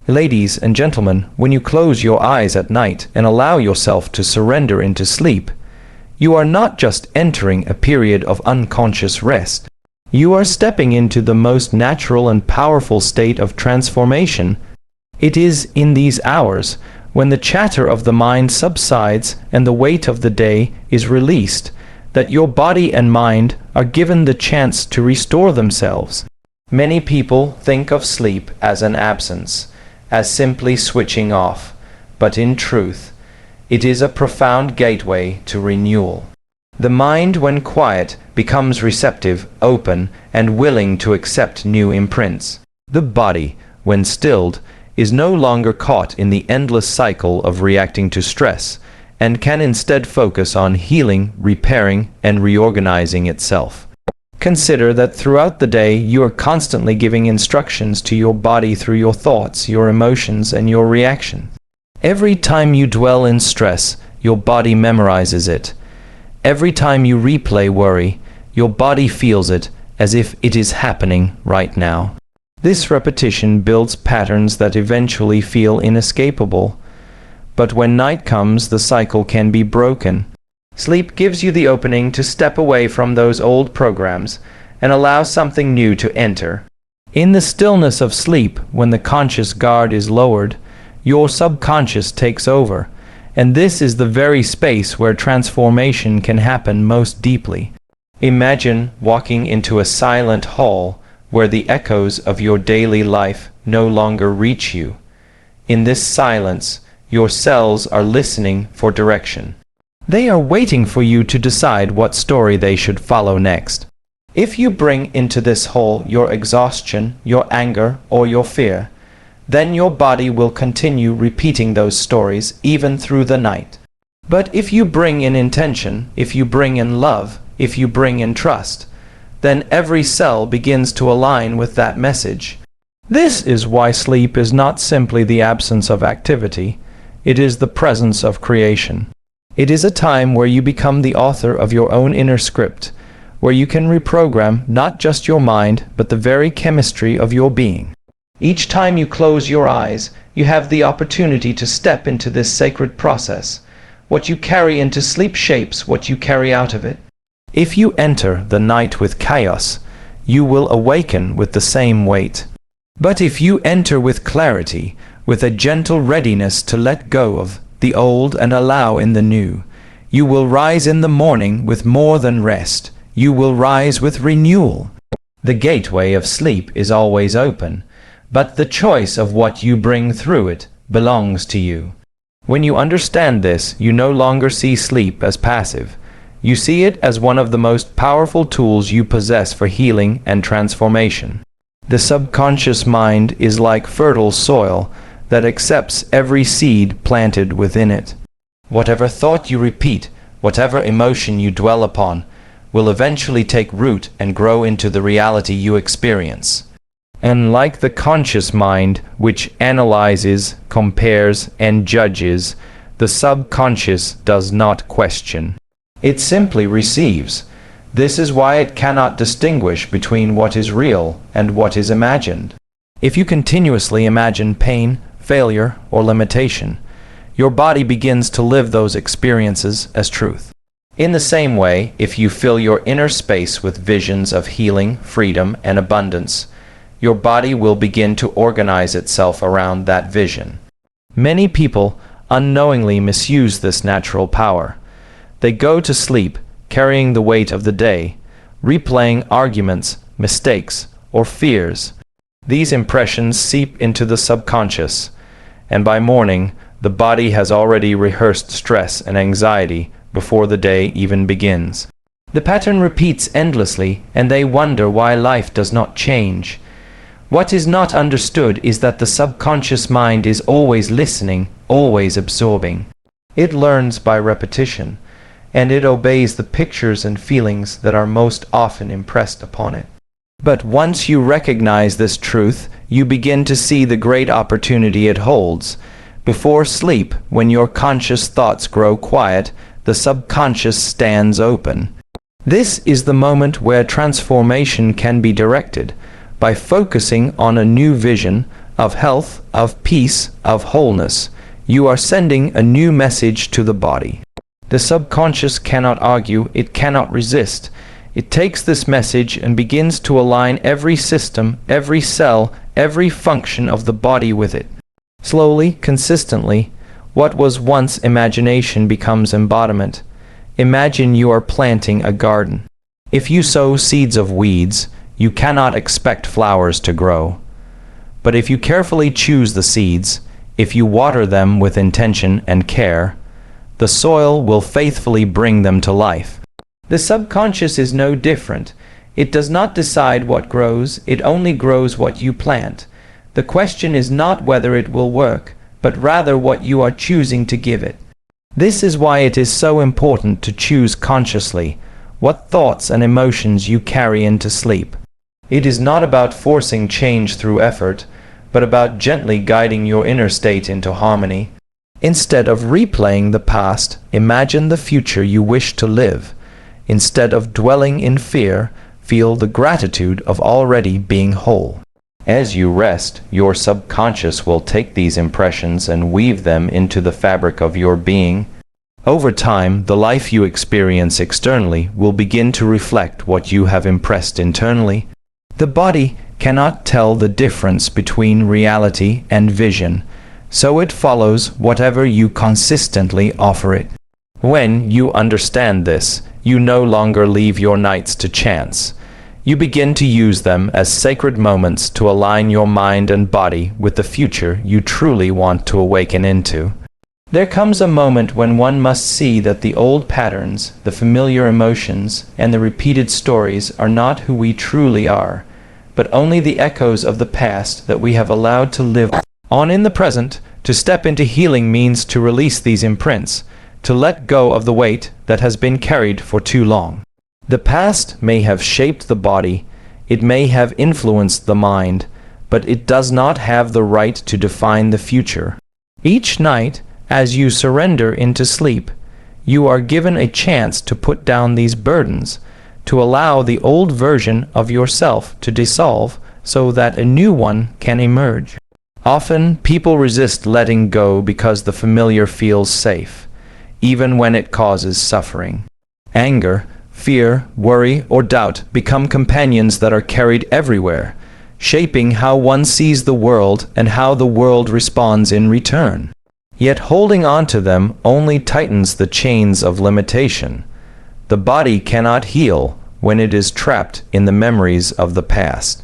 Ladies and gentlemen, when you close your eyes at night and allow yourself to surrender into sleep, you are not just entering a period of unconscious rest. You are stepping into the most natural and powerful state of transformation. It is in these hours, when the chatter of the mind subsides and the weight of the day is released, that your body and mind are given the chance to restore themselves. Many people think of sleep as an absence, as simply switching off, but in truth, it is a profound gateway to renewal. The mind, when quiet, becomes receptive, open, and willing to accept new imprints. The body, when stilled, is no longer caught in the endless cycle of reacting to stress, and can instead focus on healing, repairing, and reorganizing itself. Consider that throughout the day you are constantly giving instructions to your body through your thoughts, your emotions, and your reaction. Every time you dwell in stress, your body memorizes it. Every time you replay worry, your body feels it as if it is happening right now. This repetition builds patterns that eventually feel inescapable. But when night comes, the cycle can be broken. Sleep gives you the opening to step away from those old programs and allow something new to enter. In the stillness of sleep, when the conscious guard is lowered, your subconscious takes over, and this is the very space where transformation can happen most deeply. Imagine walking into a silent hall where the echoes of your daily life no longer reach you. In this silence, your cells are listening for direction. They are waiting for you to decide what story they should follow next. If you bring into this hall your exhaustion, your anger, or your fear, then your body will continue repeating those stories even through the night. But if you bring in intention, if you bring in love, if you bring in trust, then every cell begins to align with that message. This is why sleep is not simply the absence of activity, it is the presence of creation. It is a time where you become the author of your own inner script, where you can reprogram not just your mind, but the very chemistry of your being. Each time you close your eyes, you have the opportunity to step into this sacred process. What you carry into sleep shapes what you carry out of it. If you enter the night with chaos, you will awaken with the same weight. But if you enter with clarity, with a gentle readiness to let go of the old and allow in the new, you will rise in the morning with more than rest. You will rise with renewal. The gateway of sleep is always open, but the choice of what you bring through it belongs to you. When you understand this, you no longer see sleep as passive. You see it as one of the most powerful tools you possess for healing and transformation. The subconscious mind is like fertile soil that accepts every seed planted within it. Whatever thought you repeat, whatever emotion you dwell upon, will eventually take root and grow into the reality you experience. And like the conscious mind, which analyzes, compares, and judges, the subconscious does not question. It simply receives. This is why it cannot distinguish between what is real and what is imagined. If you continuously imagine pain, failure, or limitation, your body begins to live those experiences as truth. In the same way, if you fill your inner space with visions of healing, freedom, and abundance, your body will begin to organize itself around that vision. Many people unknowingly misuse this natural power. They go to sleep carrying the weight of the day, replaying arguments, mistakes, or fears. These impressions seep into the subconscious, and by morning, the body has already rehearsed stress and anxiety before the day even begins. The pattern repeats endlessly, and they wonder why life does not change. What is not understood is that the subconscious mind is always listening, always absorbing. It learns by repetition, and it obeys the pictures and feelings that are most often impressed upon it. But once you recognize this truth, you begin to see the great opportunity it holds. Before sleep, when your conscious thoughts grow quiet, the subconscious stands open. This is the moment where transformation can be directed. By focusing on a new vision, of health, of peace, of wholeness. You are sending a new message to the body. The subconscious cannot argue, it cannot resist. It takes this message and begins to align every system, every cell, every function of the body with it. Slowly, consistently, what was once imagination becomes embodiment. Imagine you are planting a garden. If you sow seeds of weeds, you cannot expect flowers to grow. But if you carefully choose the seeds, if you water them with intention and care, the soil will faithfully bring them to life. The subconscious is no different. It does not decide what grows, it only grows what you plant. The question is not whether it will work, but rather what you are choosing to give it. This is why it is so important to choose consciously what thoughts and emotions you carry into sleep. It is not about forcing change through effort, but about gently guiding your inner state into harmony. Instead of replaying the past, imagine the future you wish to live. Instead of dwelling in fear, feel the gratitude of already being whole. As you rest, your subconscious will take these impressions and weave them into the fabric of your being. Over time, the life you experience externally will begin to reflect what you have impressed internally. The body cannot tell the difference between reality and vision, so it follows whatever you consistently offer it. When you understand this, you no longer leave your nights to chance. You begin to use them as sacred moments to align your mind and body with the future you truly want to awaken into. There comes a moment when one must see that the old patterns, the familiar emotions, and the repeated stories are not who we truly are, but only the echoes of the past that we have allowed to live on in the present. To step into healing means to release these imprints, to let go of the weight that has been carried for too long. The past may have shaped the body, it may have influenced the mind, but it does not have the right to define the future. Each night, as you surrender into sleep, you are given a chance to put down these burdens, to allow the old version of yourself to dissolve so that a new one can emerge. Often, people resist letting go because the familiar feels safe, even when it causes suffering. Anger, fear, worry, or doubt become companions that are carried everywhere, shaping how one sees the world and how the world responds in return. Yet holding on to them only tightens the chains of limitation. The body cannot heal when it is trapped in the memories of the past.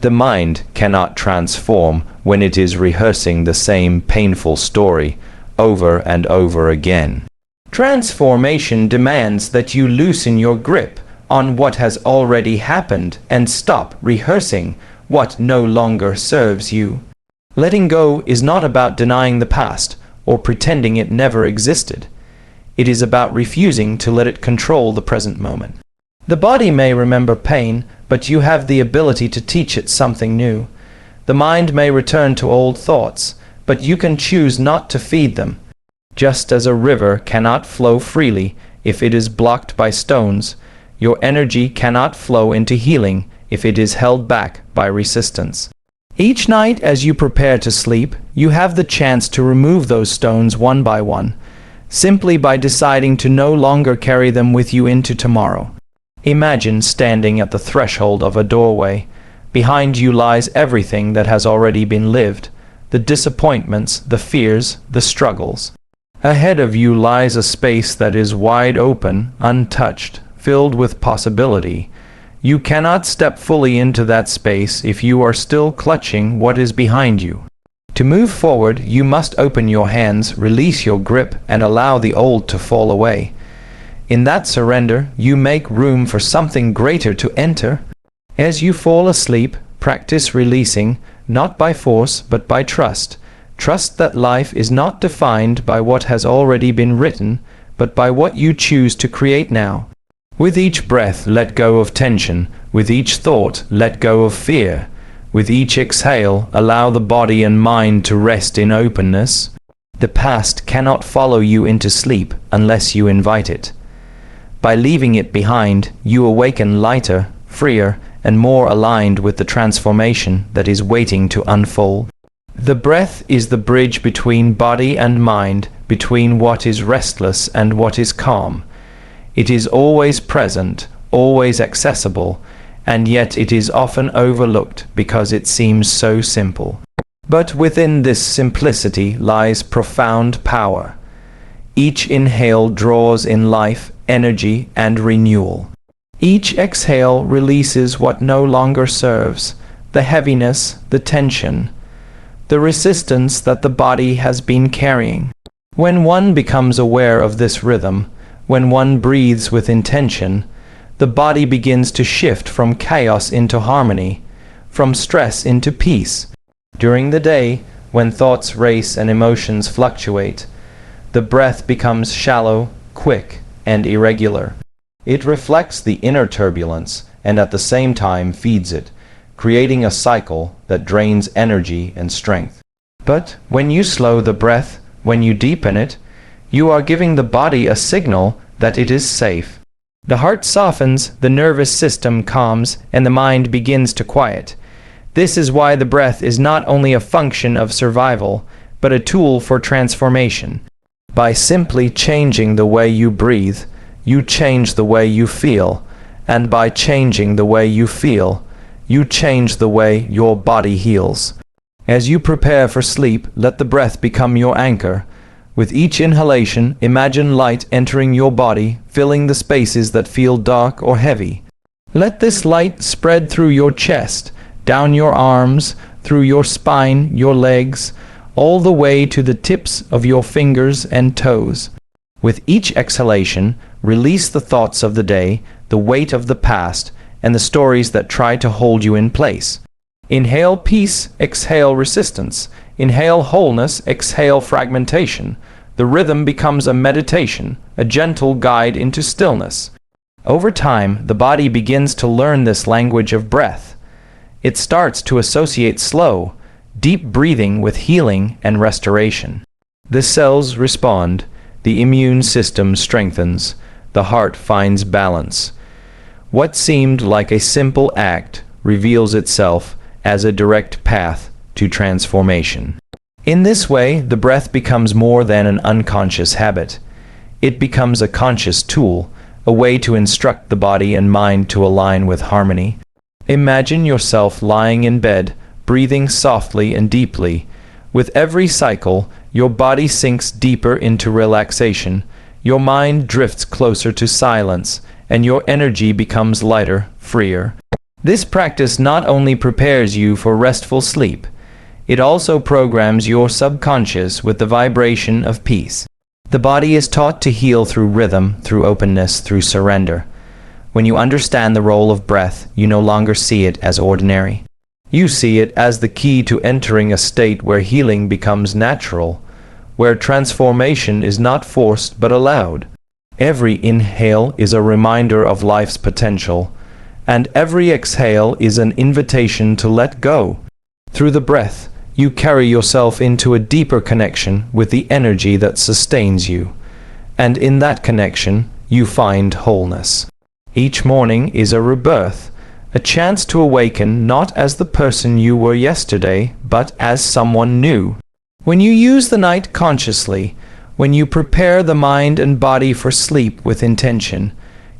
The mind cannot transform when it is rehearsing the same painful story over and over again. Transformation demands that you loosen your grip on what has already happened and stop rehearsing what no longer serves you. Letting go is not about denying the past or pretending it never existed. It is about refusing to let it control the present moment. The body may remember pain, but you have the ability to teach it something new. The mind may return to old thoughts, but you can choose not to feed them. Just as a river cannot flow freely if it is blocked by stones, your energy cannot flow into healing if it is held back by resistance. Each night as you prepare to sleep, you have the chance to remove those stones one by one, simply by deciding to no longer carry them with you into tomorrow. Imagine standing at the threshold of a doorway. Behind you lies everything that has already been lived, the disappointments, the fears, the struggles. Ahead of you lies a space that is wide open, untouched, filled with possibility. You cannot step fully into that space if you are still clutching what is behind you. To move forward, you must open your hands, release your grip, and allow the old to fall away. In that surrender, you make room for something greater to enter. As you fall asleep, practice releasing, not by force, but by trust. Trust that life is not defined by what has already been written, but by what you choose to create now. With each breath, let go of tension. With each thought, let go of fear. With each exhale, allow the body and mind to rest in openness. The past cannot follow you into sleep unless you invite it. By leaving it behind, you awaken lighter, freer, and more aligned with the transformation that is waiting to unfold. The breath is the bridge between body and mind, between what is restless and what is calm. It is always present, always accessible, and yet it is often overlooked because it seems so simple. But within this simplicity lies profound power. Each inhale draws in life, energy, and renewal. Each exhale releases what no longer serves, the heaviness, the tension, the resistance that the body has been carrying. When one becomes aware of this rhythm, when one breathes with intention, the body begins to shift from chaos into harmony, from stress into peace. During the day, when thoughts race and emotions fluctuate, the breath becomes shallow, quick, and irregular. It reflects the inner turbulence and at the same time feeds it, creating a cycle that drains energy and strength. But when you slow the breath, when you deepen it, you are giving the body a signal that it is safe. The heart softens, the nervous system calms, and the mind begins to quiet. This is why the breath is not only a function of survival, but a tool for transformation. By simply changing the way you breathe, you change the way you feel, and by changing the way you feel, you change the way your body heals. As you prepare for sleep, let the breath become your anchor. With each inhalation, imagine light entering your body, filling the spaces that feel dark or heavy. Let this light spread through your chest, down your arms, through your spine, your legs, all the way to the tips of your fingers and toes. With each exhalation, release the thoughts of the day, the weight of the past, and the stories that try to hold you in place. Inhale peace, exhale resistance. Inhale wholeness, exhale fragmentation. The rhythm becomes a meditation, a gentle guide into stillness. Over time, the body begins to learn this language of breath. It starts to associate slow, deep breathing with healing and restoration. The cells respond, the immune system strengthens, the heart finds balance. What seemed like a simple act reveals itself as a direct path to transformation. In this way, the breath becomes more than an unconscious habit. It becomes a conscious tool, a way to instruct the body and mind to align with harmony. Imagine yourself lying in bed, breathing softly and deeply. With every cycle, your body sinks deeper into relaxation, your mind drifts closer to silence, and your energy becomes lighter, freer. This practice not only prepares you for restful sleep, it also programs your subconscious with the vibration of peace. The body is taught to heal through rhythm, through openness, through surrender. When you understand the role of breath, you no longer see it as ordinary. You see it as the key to entering a state where healing becomes natural, where transformation is not forced but allowed. Every inhale is a reminder of life's potential, and every exhale is an invitation to let go. Through the breath, you carry yourself into a deeper connection with the energy that sustains you, and in that connection, you find wholeness. Each morning is a rebirth, a chance to awaken not as the person you were yesterday, but as someone new. When you use the night consciously, when you prepare the mind and body for sleep with intention,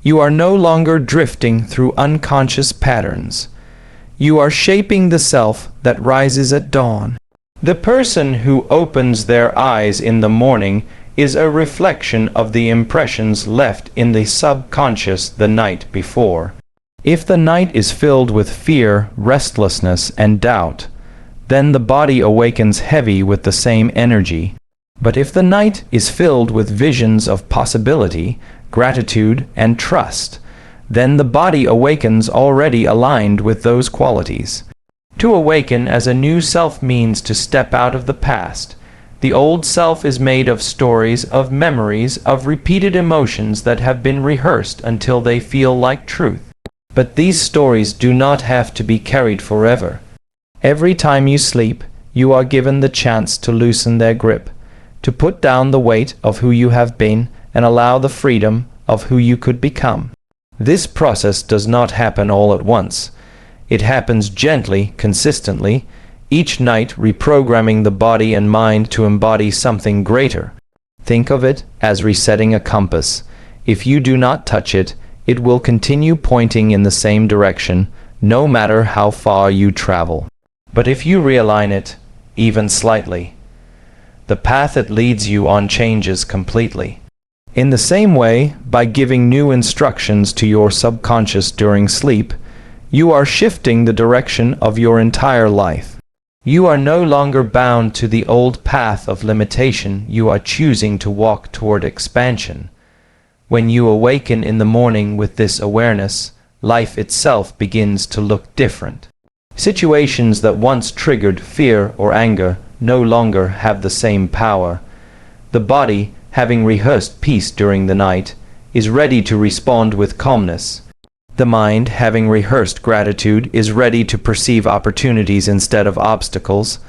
you are no longer drifting through unconscious patterns. You are shaping the self that rises at dawn. The person who opens their eyes in the morning is a reflection of the impressions left in the subconscious the night before. If the night is filled with fear, restlessness, and doubt, then the body awakens heavy with the same energy. But if the night is filled with visions of possibility, gratitude, and trust, then the body awakens already aligned with those qualities. To awaken as a new self means to step out of the past. The old self is made of stories, of memories, of repeated emotions that have been rehearsed until they feel like truth. But these stories do not have to be carried forever. Every time you sleep, you are given the chance to loosen their grip, to put down the weight of who you have been and allow the freedom of who you could become. This process does not happen all at once. It happens gently, consistently, each night reprogramming the body and mind to embody something greater. Think of it as resetting a compass. If you do not touch it, it will continue pointing in the same direction, no matter how far you travel. But if you realign it, even slightly, the path it leads you on changes completely. In the same way, by giving new instructions to your subconscious during sleep, you are shifting the direction of your entire life. You are no longer bound to the old path of limitation. You are choosing to walk toward expansion. When you awaken in the morning with this awareness, life itself begins to look different. Situations that once triggered fear or anger no longer have the same power. The body, having rehearsed peace during the night, is ready to respond with calmness. The mind, having rehearsed gratitude, is ready to perceive opportunities instead of obstacles.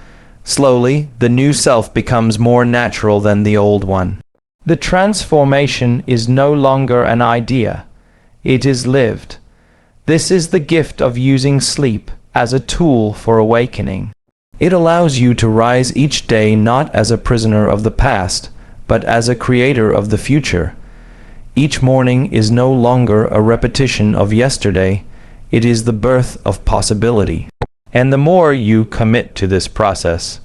Slowly, the new self becomes more natural than the old one. The transformation is no longer an idea. It is lived. This is the gift of using sleep as a tool for awakening. It allows you to rise each day not as a prisoner of the past, but as a creator of the future. Each morning is no longer a repetition of yesterday, it is the birth of possibility. And the more you commit to this process,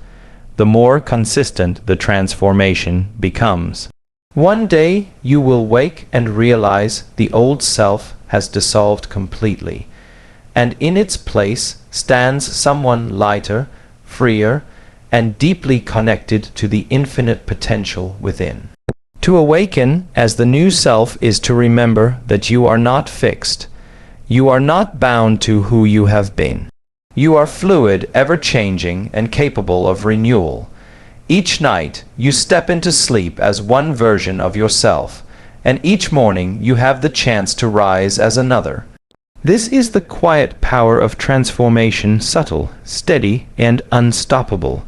the more consistent the transformation becomes. One day you will wake and realize the old self has dissolved completely, and in its place stands someone lighter, freer, and deeply connected to the infinite potential within. To awaken as the new self is to remember that you are not fixed. You are not bound to who you have been. You are fluid, ever-changing, and capable of renewal. Each night you step into sleep as one version of yourself, and each morning you have the chance to rise as another. This is the quiet power of transformation, subtle, steady, and unstoppable.